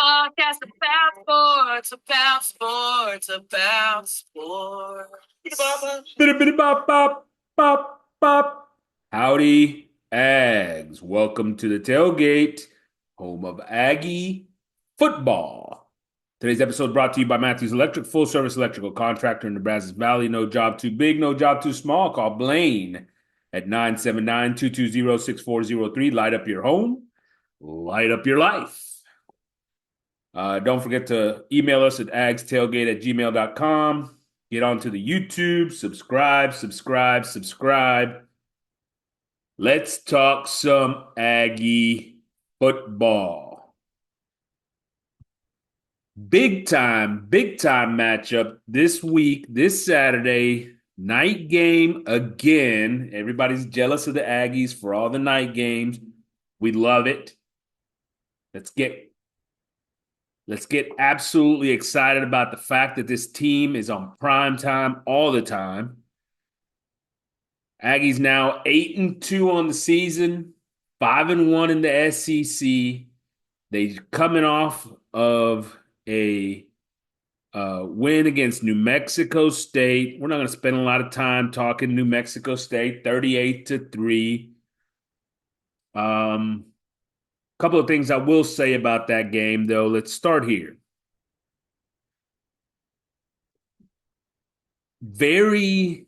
podcast about sports. Bitty bitty bop bop bop bop. Howdy, Ags. Welcome to the tailgate, home of Aggie football. Today's episode brought to you by Matthews Electric, full service electrical contractor in the Brazos Valley. No job too big, no job too small. Call Blaine at 979-220-6403. Light up your home, light up your life. Don't forget to email us at agstailgate@gmail.com. Get onto the YouTube, subscribe. Let's talk some Aggie football. Big time matchup this week, this Saturday, night game again. Everybody's jealous of the Aggies for all the night games. We love it. Let's get absolutely excited about the fact that this team is on prime time all the time. Aggies now 8-2 on the season, 5-1 in the SEC. They coming off of a win against New Mexico State. We're not going to spend a lot of time talking New Mexico State, 38-3. Couple of things I will say about that game, though. Let's start here. Very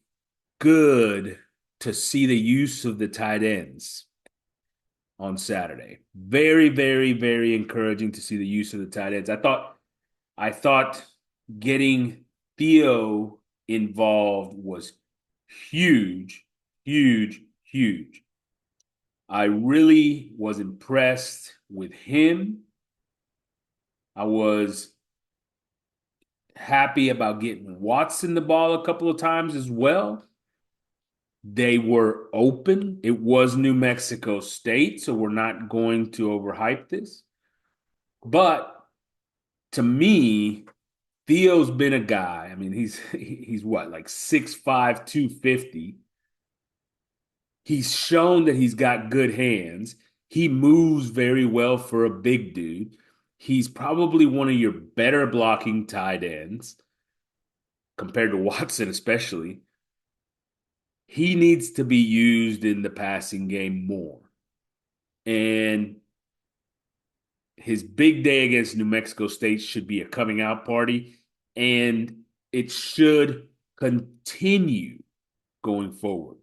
good to see the use of the tight ends on Saturday. Very encouraging to see the use of the tight ends. I thought getting Theo involved was huge. I really was impressed with him. I was happy about getting Watson the ball a couple of times as well. They were open. It was New Mexico State, so we're not going to overhype this. But to me, Theo's been a guy. I mean, he's what, like 6'5", 250. He's shown that he's got good hands. He moves very well for a big dude. He's probably one of your better blocking tight ends compared to Watson, especially. He needs to be used in the passing game more. And his big day against New Mexico State should be a coming out party, and it should continue going forward.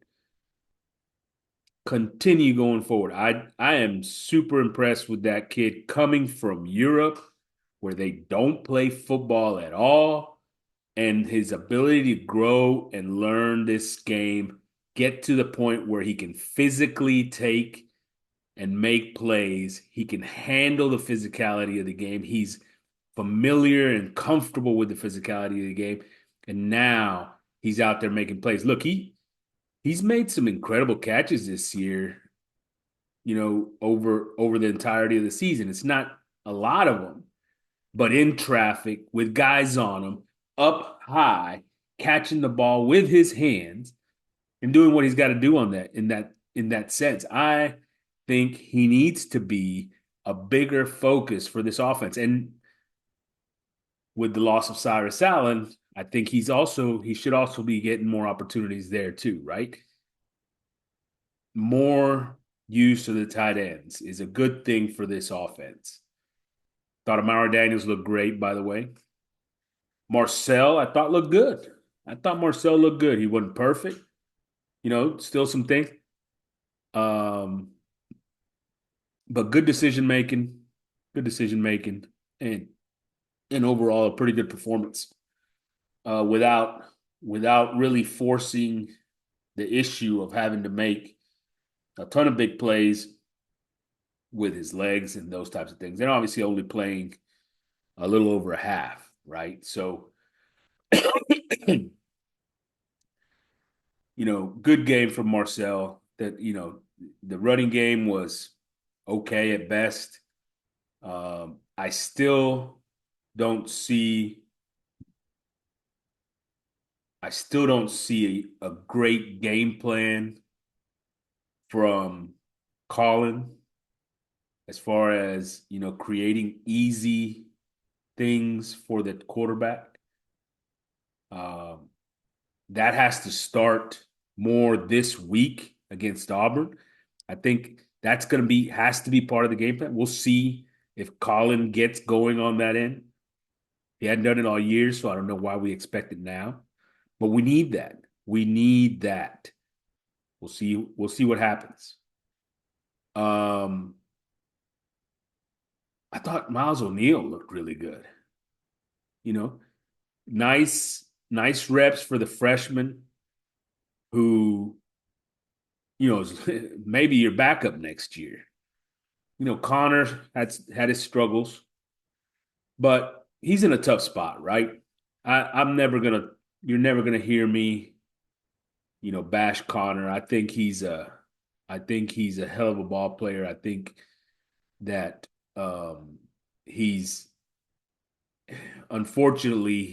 I am super impressed with that kid coming from Europe, where they don't play football at all, and his ability to grow and learn this game, get to the point where he can physically take and make plays. He can handle the physicality of the game. He's familiar and comfortable with the physicality of the game. And now he's out there making plays. Look, he's made some incredible catches this year, over the entirety of the season. It's not a lot of them, but in traffic with guys on him, up high, catching the ball with his hands and doing what he's got to do on that in that sense. I think he needs to be a bigger focus for this offense. And with the loss of Cyrus Allen, I think he should also be getting more opportunities there too, right? More use of the tight ends is a good thing for this offense. Thought Amara Daniels looked great, by the way. Marcel, I thought looked good. I thought Marcel looked good. He wasn't perfect, still some things. But good decision making, and overall a pretty good performance. Without really forcing the issue of having to make a ton of big plays with his legs and those types of things. And obviously only playing a little over a half, right? So, good game from Marcel. That, the running game was okay at best. I still don't see a great game plan from Colin, as far as, creating easy things for the quarterback. Um, that has to start more this week against Auburn. I think that's going to be has to be part of the game plan. We'll see if Colin gets going on that end. He hadn't done it all year, so I don't know why we expect it now. But we need that. We need that. We'll see. We'll see what happens. Um, I thought Miles O'Neill looked really good. You know, nice reps for the freshman who, is maybe your backup next year. Connor had his struggles, but he's in a tough spot, right? I'm never gonna, you're never gonna hear me, bash Connor. I think he's a hell of a ball player. I think that he's, unfortunately,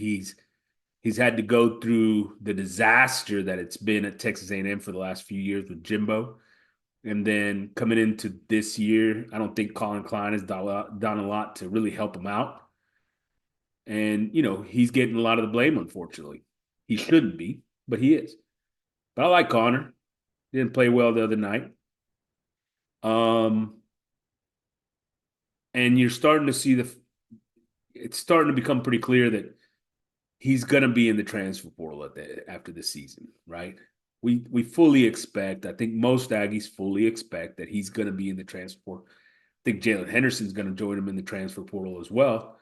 he's had to go through the disaster that it's been at Texas A&M for the last few years with Jimbo. And then coming into this year, I don't think Colin Klein has done a lot to really help him out. And, he's getting a lot of the blame, unfortunately. He shouldn't be, but he is. But I like Connor. He didn't play well the other night. Um, and you're starting to see it's starting to become pretty clear that he's going to be in the transfer portal after the season, right? We fully expect, I think most Aggies fully expect that he's going to be in the transfer portal. I think Jalen Henderson's going to join him in the transfer portal as well.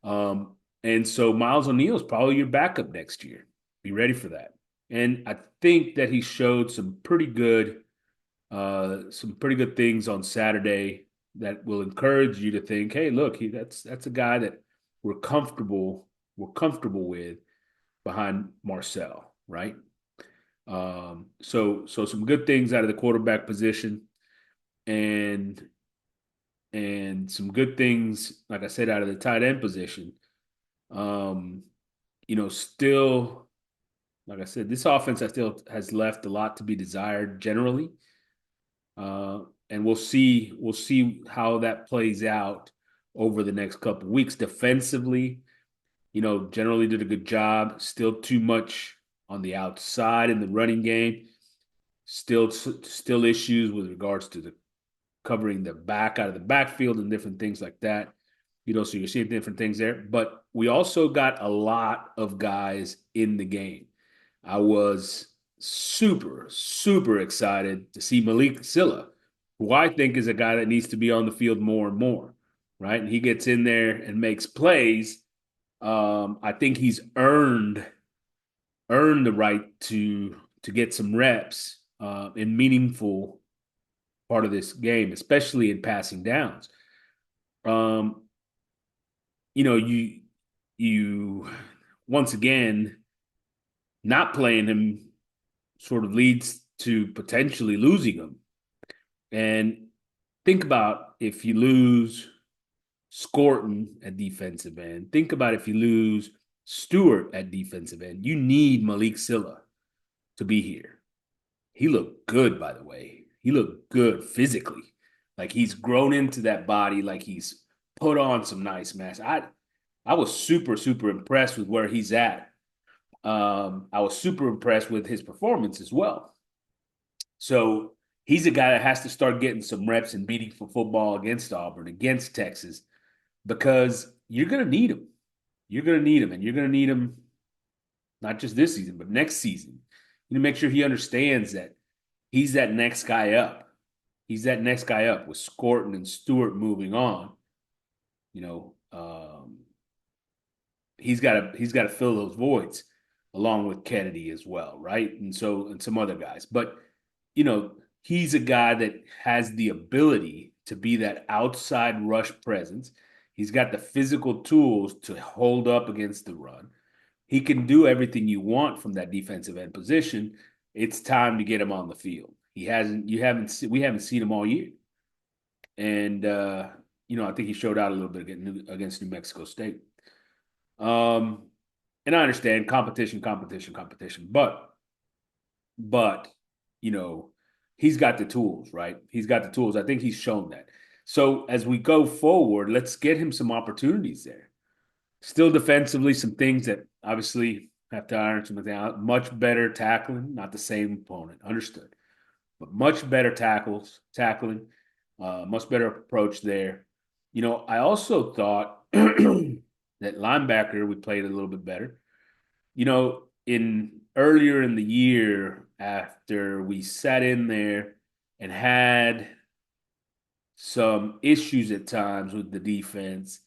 And so Miles O'Neill is probably your backup next year. Be ready for that. And I think that he showed some pretty good things on Saturday that will encourage you to think, hey, look, that's a guy that we're comfortable with behind Marcel, right? So some good things out of the quarterback position, and some good things, like I said, out of the tight end position. Um, still, like I said, this offense still has left a lot to be desired generally. And we'll see how that plays out over the next couple of weeks. Defensively, generally did a good job. Still too much on the outside in the running game. Still issues with regards to the covering the back out of the backfield and different things like that. So you're seeing different things there. But we also got a lot of guys in the game. I was super, super excited to see Malik Silla, who I think is a guy that needs to be on the field more and more, right? And he gets in there and makes plays. I think he's earned the right to get some reps in meaningful part of this game, especially in passing downs. Um, you once again not playing him sort of leads to potentially losing him. And think about if you lose Scorton at defensive end. Think about if you lose Stewart at defensive end. You need Malik Silla to be here. He looked good, by the way. He looked good physically. Like he's grown into that body, like he's put on some nice mass. I was super, super impressed with where he's at. I was super impressed with his performance as well. So he's a guy that has to start getting some reps and beating for football against Auburn, against Texas, because you're going to need him. You're going to need him, and you're going to need him not just this season, but next season. You know, make sure he understands that he's that next guy up. He's that next guy up with Scorton and Stewart moving on. You know, he's got to fill those voids along with Kennedy as well, right? And some other guys. But he's a guy that has the ability to be that outside rush presence. He's got the physical tools to hold up against the run. He can do everything you want from that defensive end position. It's time to get him on the field. We haven't seen him all year. And I think he showed out a little bit against New Mexico State. And I understand competition, but he's got the tools, right? He's got the tools. I think he's shown that. So as we go forward, let's get him some opportunities there. Still defensively, some things that obviously have to iron some out. Much better tackling, not the same opponent, understood, but much better tackling, much better approach there. I also thought that linebacker we played a little bit better. In earlier in the year, after we sat in there and had some issues at times with the defense,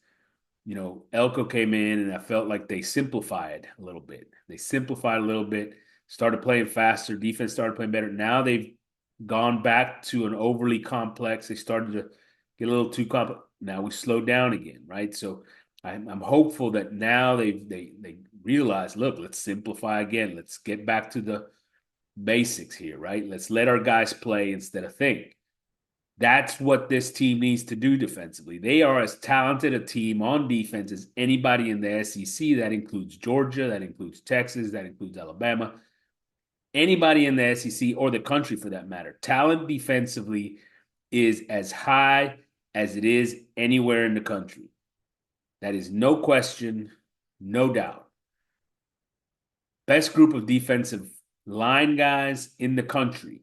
Elko came in and I felt like they simplified a little bit. They simplified a little bit, started playing faster, defense started playing better. Now they've gone back to an overly complex. They started to get a little too complex. Now we slowed down again, right? So I'm hopeful that now they realize, look, let's simplify again. Let's get back to the basics here, right? Let's let our guys play instead of think. That's what this team needs to do defensively. They are as talented a team on defense as anybody in the SEC. That includes Georgia, that includes Texas, that includes Alabama. Anybody in the SEC or the country for that matter. Talent defensively is as high as it is anywhere in the country. That is no question, no doubt. Best group of defensive line guys in the country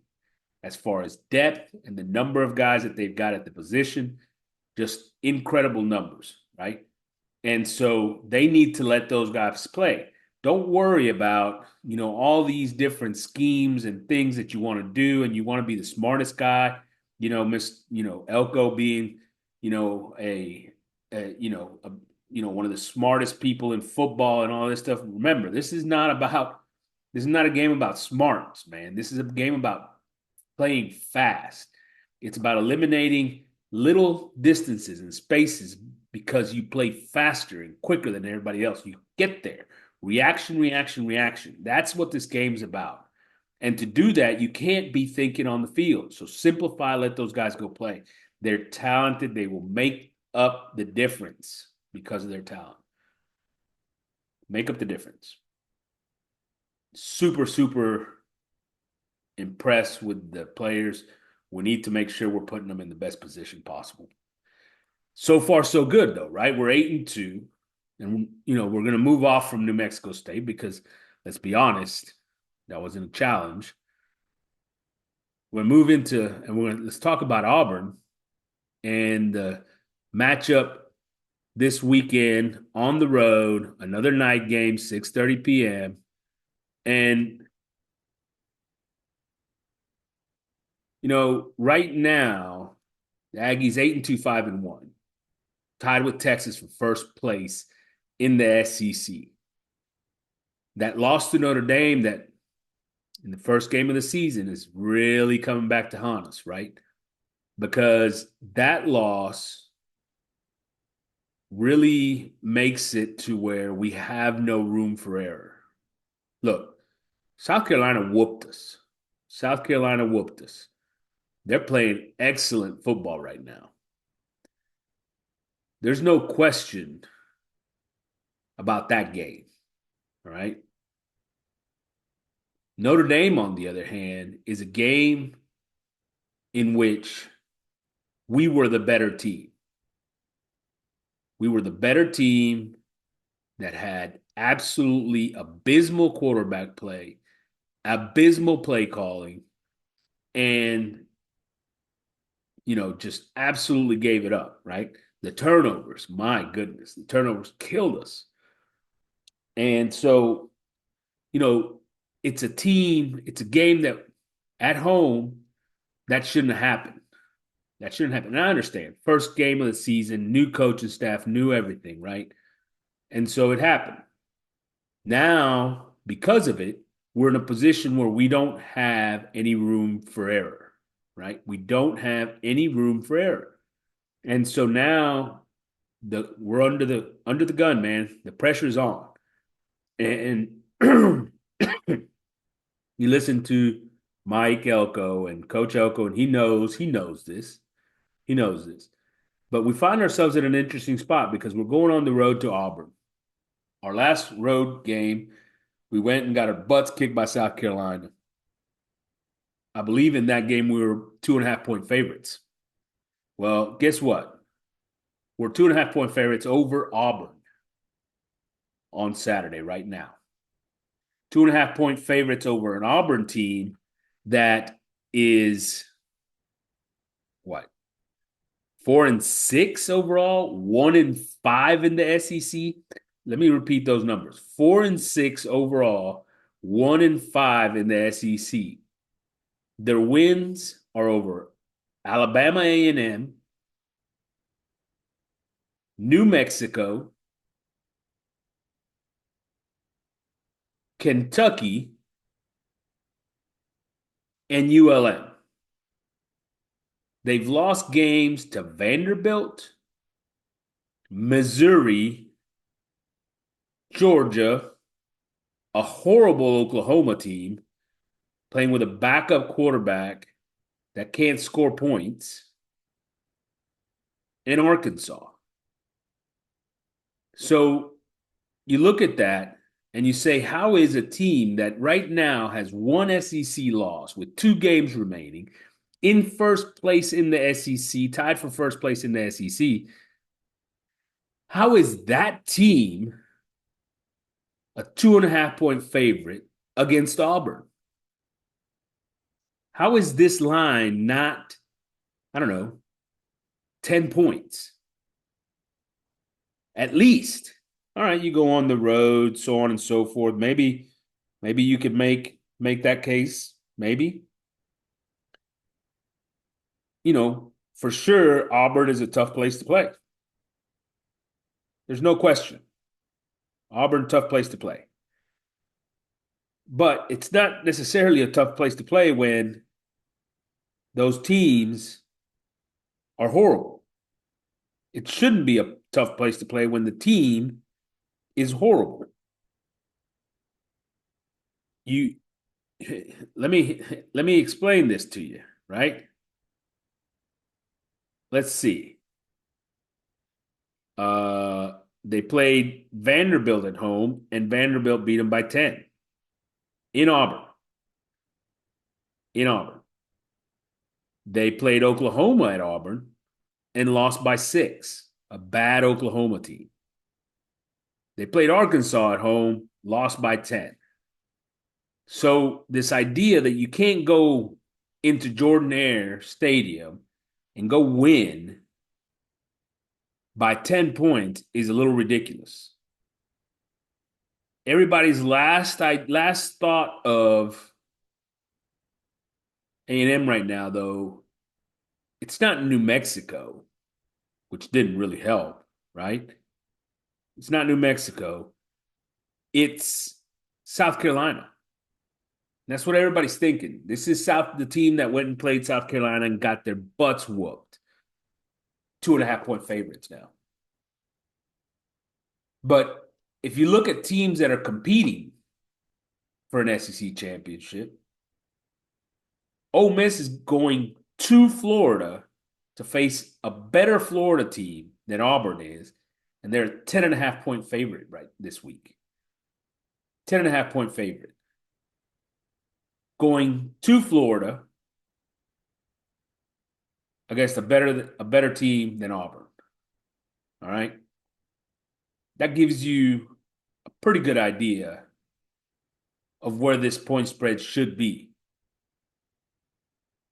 as far as depth and the number of guys that they've got at the position, just incredible numbers, right? And so they need to let those guys play. Don't worry about, all these different schemes and things that you want to do and you want to be the smartest guy, Elko being, one of the smartest people in football and all this stuff. Remember, this is not a game about smarts, man. This is a game about playing fast. It's about eliminating little distances and spaces because you play faster and quicker than everybody else. You get there. Reaction, reaction, reaction. That's what this game's about. And to do that, you can't be thinking on the field. So simplify, let those guys go play. They're talented. They will make up the difference because of their talent. Make up the difference. Super, super impressed with the players. We need to make sure we're putting them in the best position possible. So far, so good, though, right? We're 8-2, and we're going to move off from New Mexico State because, let's be honest, that wasn't a challenge. We're move into, and let's talk about Auburn and the matchup this weekend on the road, another night game, 6:30 p.m. And right now, the Aggies 8-2, 5-1, tied with Texas for first place in the SEC. That loss to Notre Dame, that in the first game of the season, is really coming back to haunt us, right? Because that loss really makes it to where we have no room for error. Look, South Carolina whooped us. South Carolina whooped us. They're playing excellent football right now. There's no question about that game, all right? Notre Dame, on the other hand, is a game in which we were the better team. We were the better team that had absolutely abysmal quarterback play, abysmal play calling, and just absolutely gave it up, right? The turnovers, my goodness, the turnovers killed us. And so, it's a game that at home, that shouldn't have happened. That shouldn't happen. And I understand. First game of the season, new coaching staff, new everything, right? And so it happened. Now, because of it, we're in a position where we don't have any room for error, right? We don't have any room for error. And so now we're under the gun, man. The pressure's on. And you listen to Mike Elko and Coach Elko, and he knows this. He knows this. But we find ourselves in an interesting spot because we're going on the road to Auburn. Our last road game, we went and got our butts kicked by South Carolina. I believe in that game we were 2.5-point favorites. Well, guess what? We're 2.5 point favorites over Auburn on Saturday right now. 2.5 point favorites over an Auburn team that is what, 4-6 overall, 1-5 in the SEC. Let me repeat those numbers: 4-6 overall, 1-5 in the SEC. Their wins are over Alabama A&M, New Mexico, Kentucky, and ULM. They've lost games to Vanderbilt, Missouri, Georgia, a horrible Oklahoma team playing with a backup quarterback that can't score points, and Arkansas. So you look at that and you say, how is a team that right now has one SEC loss with 2 games remaining, in first place in the SEC, tied for first place in the SEC, how is that team a 2.5 point favorite against Auburn? How is this line not, I don't know, 10 points? At least. All right, you go on the road, so on and so forth. Maybe you could make that case. Maybe. For sure, Auburn is a tough place to play. There's no question. Auburn, tough place to play. But it's not necessarily a tough place to play when those teams are horrible. It shouldn't be a tough place to play when the team is horrible. You let me explain this to you, right? Let's see. They played Vanderbilt at home, and Vanderbilt beat them by 10 in Auburn. In Auburn. They played Oklahoma at Auburn and lost by 6. A bad Oklahoma team. They played Arkansas at home, lost by 10. So this idea that you can't go into Jordan Air Stadium and go win by 10 points is a little ridiculous. Everybody's last thought of A&M right now, though, it's not New Mexico, which didn't really help, right? It's not New Mexico. It's South Carolina. That's what everybody's thinking. This is the team that went and played South Carolina and got their butts whooped. 2.5 point favorites now. But if you look at teams that are competing for an SEC championship, Ole Miss is going to Florida to face a better Florida team than Auburn is, and they're a 10.5 point favorite right this week. 10.5 point favorite. Going to Florida against a better team than Auburn. All right. That gives you a pretty good idea of where this point spread should be.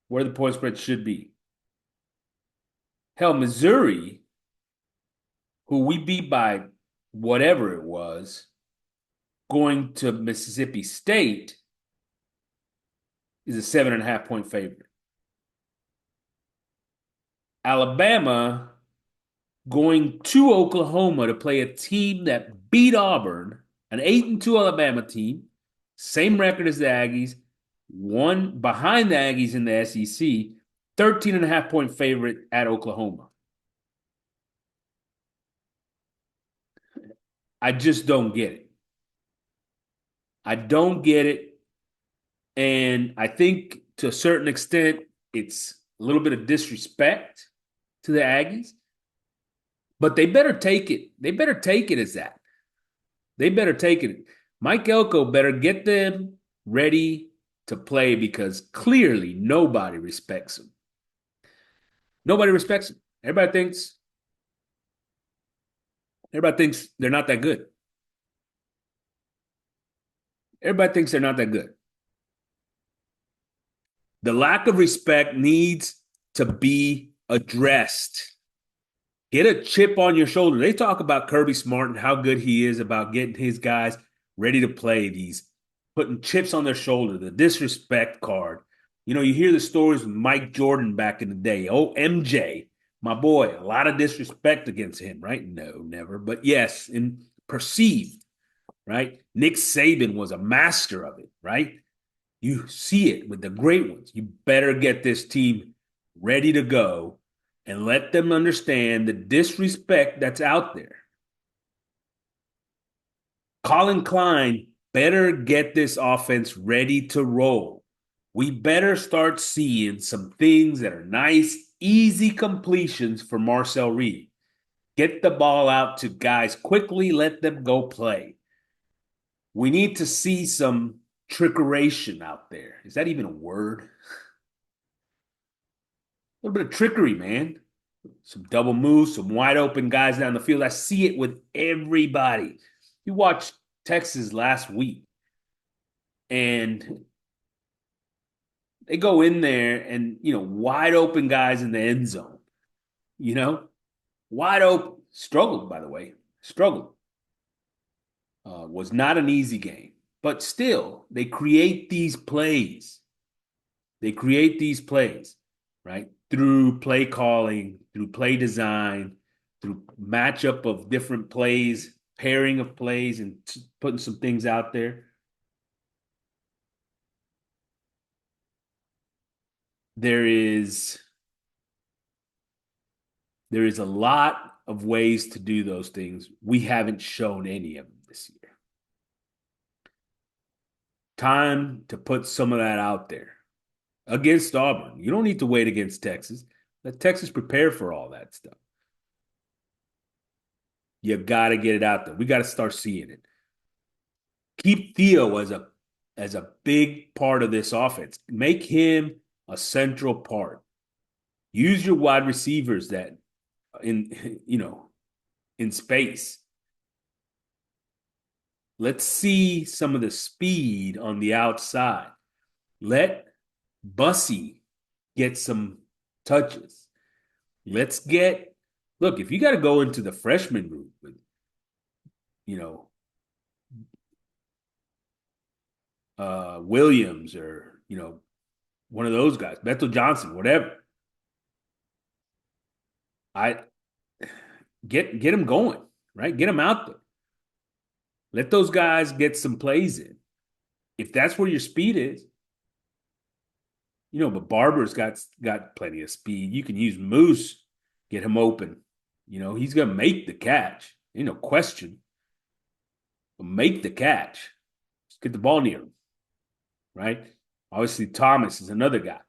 Where the point spread should be. Hell, Missouri, who we beat by whatever it was, going to Mississippi State is a 7.5 point favorite. Alabama going to Oklahoma to play a team that beat Auburn, an 8-2 Alabama team, same record as the Aggies, one behind the Aggies in the SEC, 13.5 point favorite at Oklahoma. I just don't get it. I don't get it. And I think to a certain extent, it's a little bit of disrespect to the Aggies. But they better take it. They better take it as that. They better take it. Mike Elko better get them ready to play because clearly nobody respects him. Nobody respects them. Everybody thinks they're not that good. Everybody thinks they're not that good. The lack of respect needs to be addressed. Get a chip on your shoulder. They talk about Kirby Smart and how good he is about getting his guys ready to play, these putting chips on their shoulder, the disrespect card. You hear the stories with Mike Jordan back in the day. Oh, MJ, my boy, a lot of disrespect against him, right? No, never. But yes, in perceived, right? Nick Saban was a master of it, right? You see it with the great ones. You better get this team ready to go and let them understand the disrespect that's out there. Colin Klein better get this offense ready to roll. We better start seeing some things that are nice, easy completions for Marcel Reed. Get the ball out to guys quickly, let them go play. We need to see some trickeration out there. Is that even a word? A little bit of trickery, man. Some double moves, some wide open guys down the field. I see it with everybody. You watched Texas last week, and they go in there and, wide open guys in the end zone, you know, wide open. Struggled, by the way. Struggled. Was not an easy game, but still, they create these plays. They create these plays, right? Through play calling, through play design, through matchup of different plays, pairing of plays, and putting some things out there. There is there is a lot of ways to do those things. We haven't shown any of them this year. Time to put some of that out there against Auburn. You don't need to wait against Texas. Let Texas prepare for all that stuff. You got to get it out there. We got to start seeing it. Keep Theo as a big part of this offense. Make him a central part. Use your wide receivers that in space. Let's see some of the speed on the outside. Let Bussy get some touches. Look, if you got to go into the freshman group with, you know, Williams or, one of those guys, Beto Johnson, whatever, I get him going, right? Get him out there. Let those guys get some plays in. If that's where your speed is, but Barber's got plenty of speed. You can use Moose, get him open. He's gonna make the catch. Ain't no question. But make the catch. Just get the ball near him, right? Obviously, Thomas is another guy.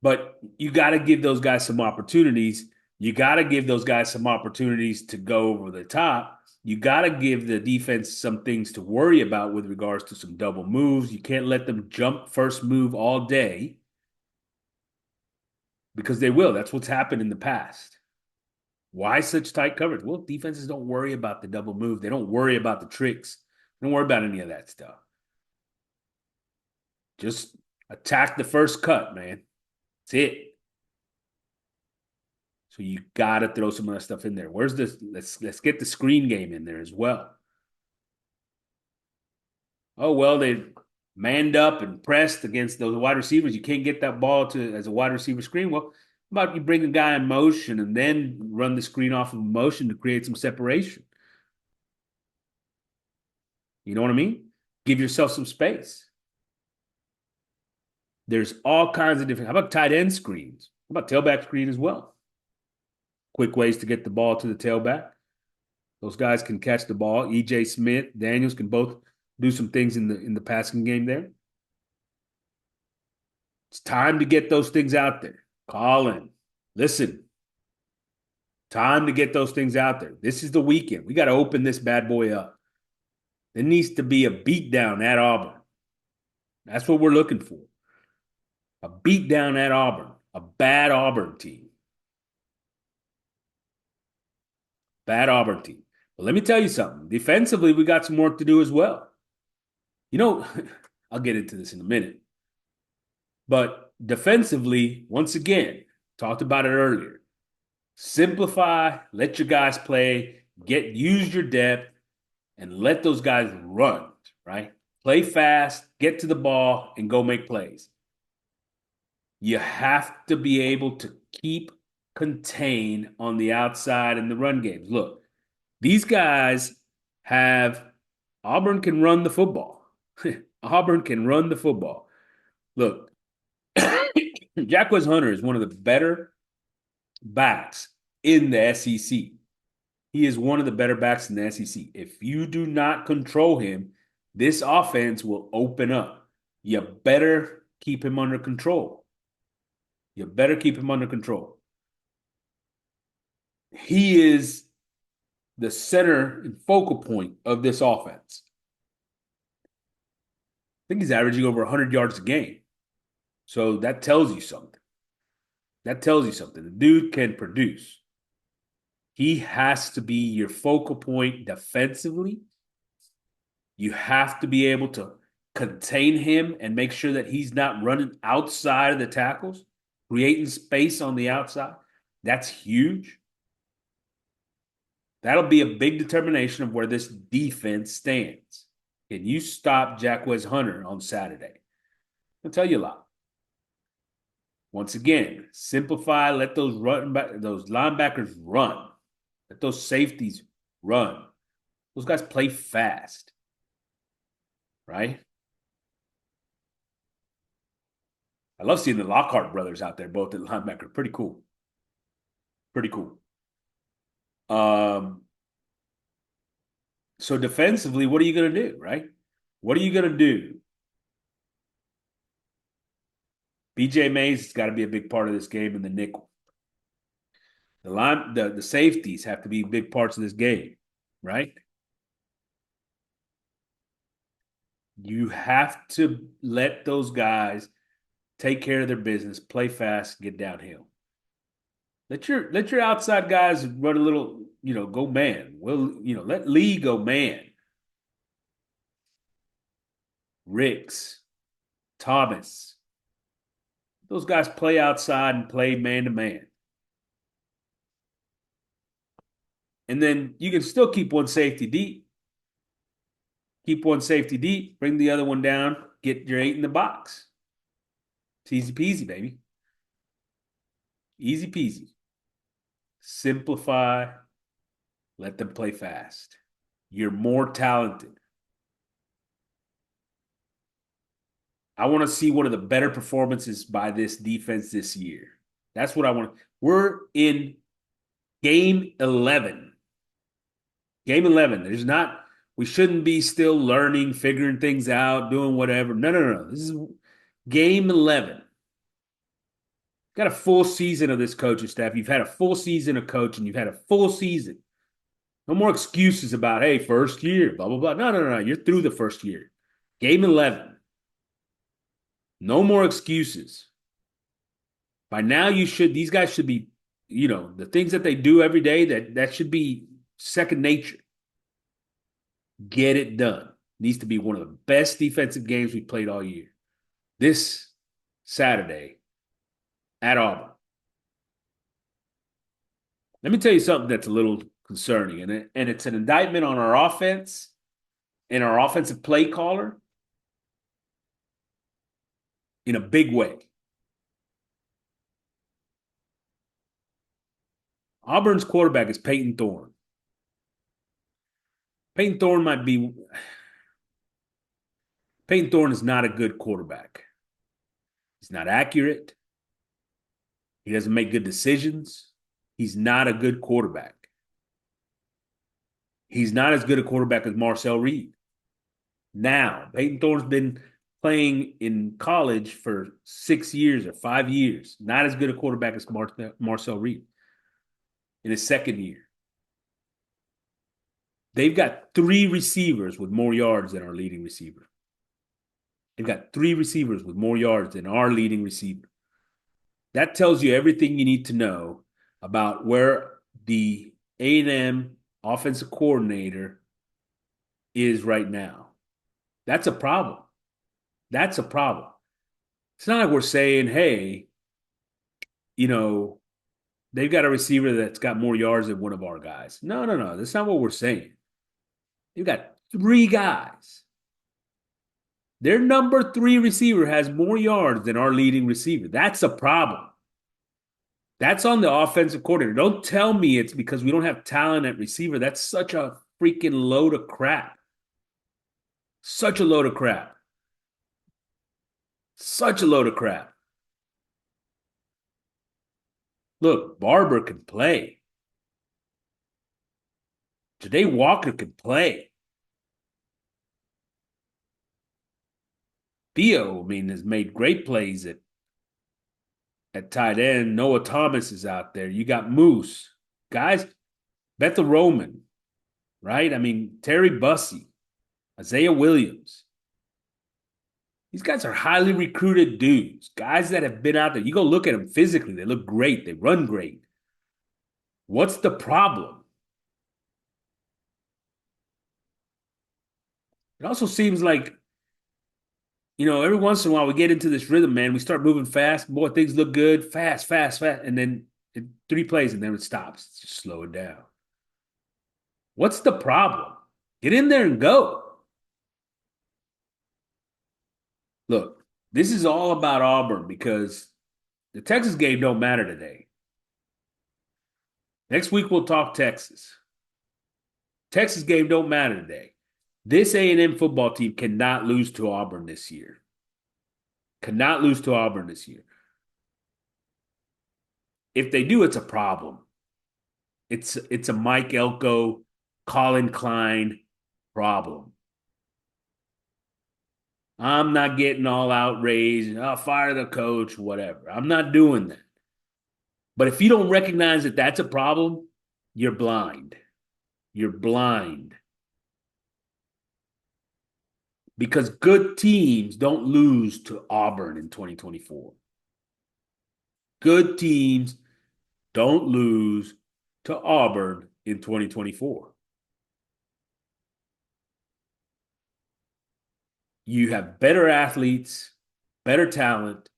But you got to give those guys some opportunities. You got to give those guys some opportunities to go over the top. You got to give the defense some things to worry about with regards to some double moves. You can't let them jump first move all day because they will. That's what's happened in the past. Why such tight coverage? Well, defenses don't worry about the double move. They don't worry about the tricks. They don't worry about any of that stuff. Just attack the first cut, man. That's it. So you got to throw some of that stuff in there. Where's this? Let's get the screen game in there as well. Oh, well, they manned up and pressed against those wide receivers. You can't get that ball to as a wide receiver screen. Well, how about you bring a guy in motion and then run the screen off of motion to create some separation? You know what I mean? Give yourself some space. There's all kinds of different. How about tight end screens? How about tailback screen as well? Quick ways to get the ball to the tailback. Those guys can catch the ball. EJ Smith, Daniels can both do some things in the passing game there. It's time to get those things out there. Colin, listen. Time to get those things out there. This is the weekend. We got to open this bad boy up. There needs to be a beatdown at Auburn. That's what we're looking for. A beatdown at Auburn. A bad Auburn team. Bad Auburn team. But let me tell you something. Defensively, we got some work to do as well. You know, I'll get into this in a minute. But defensively, once again, talked about it earlier. Simplify, let your guys play, use your depth, and let those guys run, right? Play fast, get to the ball, and go make plays. You have to be able to keep contain on the outside in the run games. Look, these guys have Auburn can run the football. Auburn can run the football. Look, Jacquez Hunter is one of the better backs in the SEC. He is one of the better backs in the SEC. If you do not control him, this offense will open up. You better keep him under control. You better keep him under control. He is the center and focal point of this offense. I think he's averaging over 100 yards a game. So that tells you something. That tells you something. The dude can produce. He has to be your focal point defensively. You have to be able to contain him and make sure that he's not running outside of the tackles, creating space on the outside. That's huge. That'll be a big determination of where this defense stands. Can you stop Jacquez Hunter on Saturday? I'll tell you a lot. Once again, simplify, let those linebackers run. Let those safeties run. Those guys play fast. Right? I love seeing the Lockhart brothers out there, both at linebacker. Pretty cool. Pretty cool. So defensively, what are you going to do, right? What are you going to do? BJ Mays has got to be a big part of this game in the nickel. The safeties have to be big parts of this game, right? You have to let those guys take care of their business, play fast, get downhill. Let your outside guys run a little, go man. Let Lee go man. Ricks, Thomas. Those guys play outside and play man to man. And then you can still keep one safety deep. Keep one safety deep, bring the other one down, get your 8 in the box. It's easy peasy, baby. Easy peasy. Simplify, let them play fast. You're more talented. I want to see one of the better performances by this defense this year. That's what I want. We're in game 11. Game 11. We shouldn't be still learning, figuring things out, doing whatever. No. This is game 11. Got a full season of this coaching staff. You've had a full season of coaching. You've had a full season. No more excuses about, hey, first year, blah, blah, blah. No. You're through the first year. Game 11. No more excuses. By now, these guys should be, the things that they do every day, that should be second nature. Get it done. Needs to be one of the best defensive games we played all year. This Saturday at Auburn. Let me tell you something that's a little concerning, and it's an indictment on our offense and our offensive play caller in a big way. Auburn's quarterback is Peyton Thorne. Peyton Thorne is not a good quarterback. He's not accurate. He doesn't make good decisions. He's not a good quarterback. He's not as good a quarterback as Marcel Reed. Now, Peyton Thorne's been playing in college for 6 years or 5 years. Not as good a quarterback as Marcel Reed in his second year. They've got 3 receivers with more yards than our leading receiver. They've got 3 receivers with more yards than our leading receiver. That tells you everything you need to know about where the A&M offensive coordinator is right now. That's a problem. That's a problem. It's not like we're saying, hey, you know, they've got a receiver that's got more yards than one of our guys. No, no, no. That's not what we're saying. They've got three guys. Their number three receiver has more yards than our leading receiver. That's a problem. That's on the offensive coordinator. Don't tell me it's because we don't have talent at receiver. That's such a freaking load of crap. Such a load of crap. Such a load of crap. Look, Barber can play. Today Walker can play. Theo, I mean, has made great plays at tight end. Noah Thomas is out there. You got Moose. Guys, Bethel Roman, right? I mean, Terry Bussey, Isaiah Williams. These guys are highly recruited dudes, guys that have been out there. You go look at them physically, they look great, they run great. What's the problem? It also seems like, every once in a while we get into this rhythm, man. We start moving fast. Boy, things look good, fast, fast, fast. And then 3 plays and then it stops. Just slow it down. What's the problem? Get in there and go. Look, this is all about Auburn because the Texas game don't matter today. Next week we'll talk Texas. Texas game don't matter today. This A&M football team cannot lose to Auburn this year. Cannot lose to Auburn this year. If they do, it's a problem. It's a Mike Elko, Colin Klein problem. I'm not getting all outraged. I'll fire the coach, whatever. I'm not doing that. But if you don't recognize that that's a problem, you're blind. You're blind. Because good teams don't lose to Auburn in 2024. Good teams don't lose to Auburn in 2024. You have better athletes, better talent.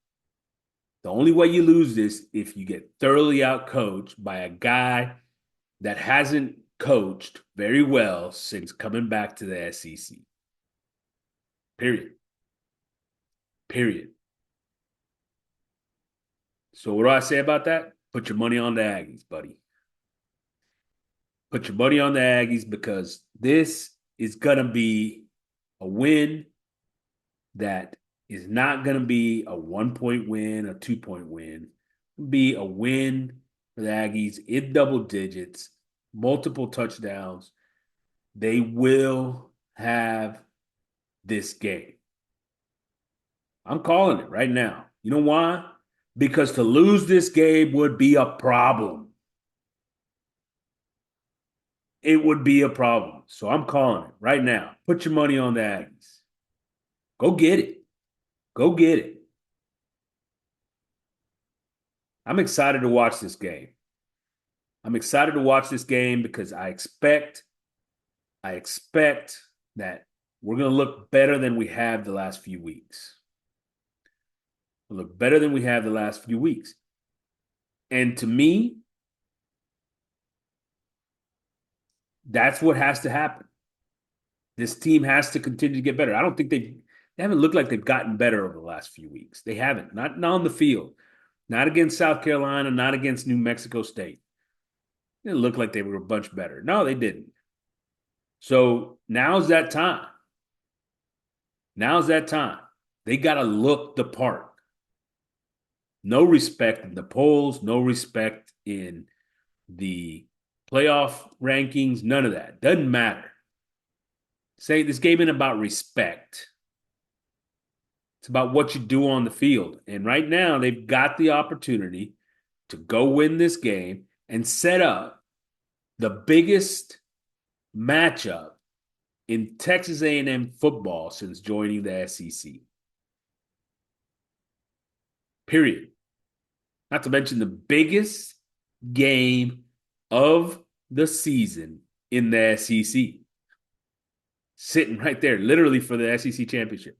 The only way you lose this if you get thoroughly outcoached by a guy that hasn't coached very well since coming back to the SEC. Period. Period. So what do I say about that? Put your money on the Aggies, buddy. Put your money on the Aggies because this is going to be a win that is not going to be a 1-point win, a 2-point win. It'll be a win for the Aggies in double digits, multiple touchdowns. They will have this game. I'm calling it right now. You know why? Because to lose this game would be a problem. It would be a problem. So I'm calling it right now. Put your money on the Aggies. Go get it. Go get it. I'm excited to watch this game. I'm excited to watch this game because I expect that we're going to look better than we have the last few weeks. We'll look better than we have the last few weeks. And to me, that's what has to happen. This team has to continue to get better. I don't think they haven't looked like they've gotten better over the last few weeks. They haven't. Not on the field. Not against South Carolina, not against New Mexico State. It looked like they were a bunch better. No, they didn't. So now's that time. Now's that time. They got to look the part. No respect in the polls, no respect in the playoff rankings, none of that. Doesn't matter. Say this game ain't about respect. It's about what you do on the field. And right now, they've got the opportunity to go win this game and set up the biggest matchup in Texas A&M football since joining the SEC. Period. Not to mention the biggest game of the season in the SEC. Sitting right there, literally for the SEC championship,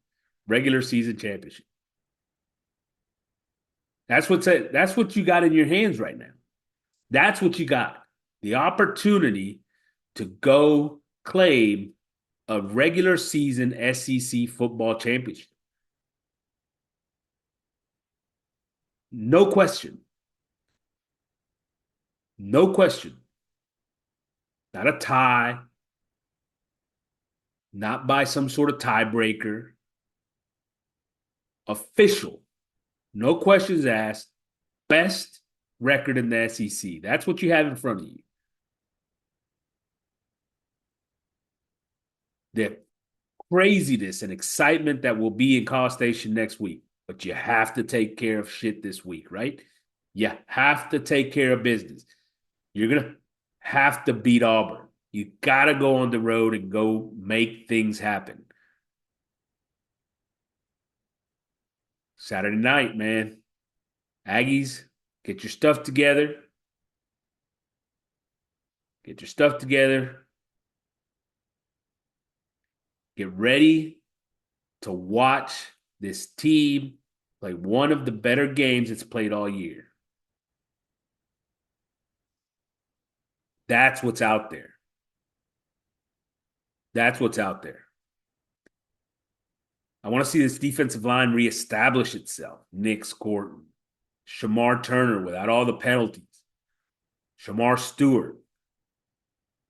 regular season championship. That's what you got in your hands right now. That's what you got. The opportunity to go claim a regular season SEC football championship. No question. No question. Not a tie, not by some sort of tiebreaker. Official. No questions asked. Best record in the SEC. That's what you have in front of you. The craziness and excitement that will be in College Station next week. But you have to take care of shit this week, right? You have to take care of business. You're going to have to beat Auburn. You got to go on the road and go make things happen. Saturday night, man. Aggies, get your stuff together. Get your stuff together. Get ready to watch this team play one of the better games it's played all year. That's what's out there. That's what's out there. I want to see this defensive line reestablish itself. Nix Corton, Shamar Turner without all the penalties, Shamar Stewart,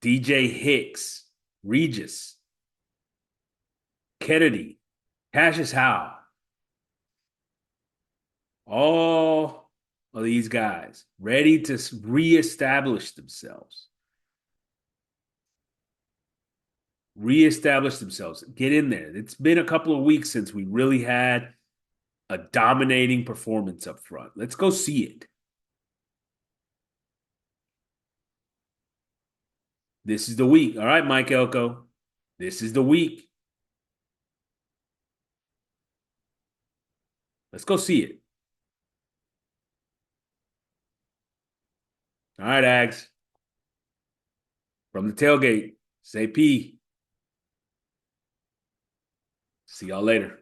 DJ Hicks, Regis, Kennedy, Cassius Howe. All of these guys ready to reestablish themselves. Reestablish themselves. Get in there. It's been a couple of weeks since we really had a dominating performance up front. Let's go see it. This is the week. All right, Mike Elko. This is the week. Let's go see it. All right, Ags. From the tailgate, say P. See y'all later.